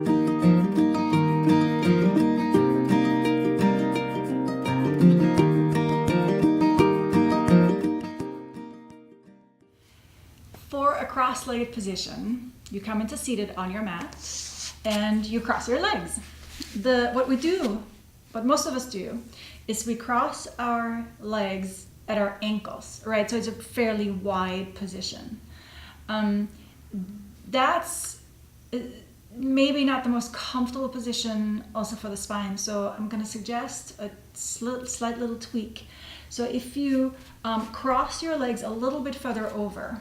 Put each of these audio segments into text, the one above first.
For a cross-legged position, you come into seated on your mat and you cross your legs. What most of us do is we cross our legs at our ankles, right? So it's a fairly wide position. That's maybe not the most comfortable position also for the spine. So I'm going to suggest a slight little tweak. So if you cross your legs a little bit further over,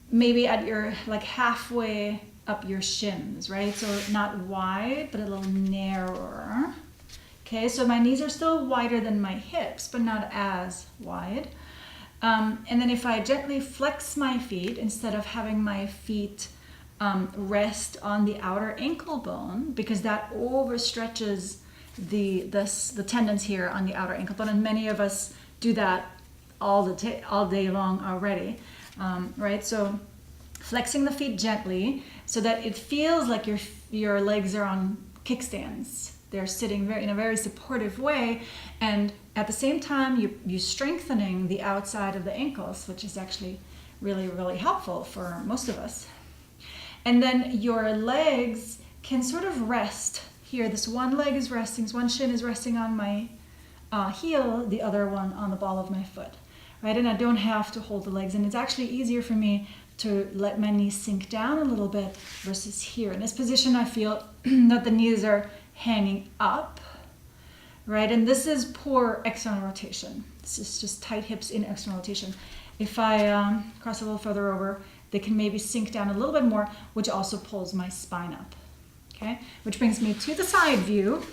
maybe at your like halfway up your shins, right? So not wide, but a little narrower. Okay, so my knees are still wider than my hips, but not as wide. And then if I gently flex my feet, instead of having my feet rest on the outer ankle bone, because that overstretches the tendons here on the outer ankle bone, and many of us do that all day long already, right? So flexing the feet gently so that it feels like your legs are on kickstands. They're sitting in a very supportive way, and at the same time you strengthening the outside of the ankles, which is actually really, really helpful for most of us. And then your legs can sort of rest here. This one leg is resting, one shin is resting on my heel, the other one on the ball of my foot, right? And I don't have to hold the legs, and it's actually easier for me to let my knees sink down a little bit versus here. In this position, I feel that the knees are hanging up, right? And this is poor external rotation. This is just tight hips in external rotation. If I cross a little further over, they can maybe sink down a little bit more, which also pulls my spine up, okay? Which brings me to the side view,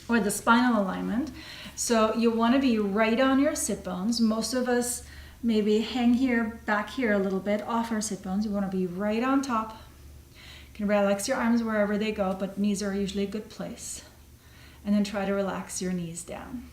or the spinal alignment. So you want to be right on your sit bones. Most of us maybe hang here, back here a little bit off our sit bones. You want to be right on top. You can relax your arms wherever they go, but knees are usually a good place. And then try to relax your knees down.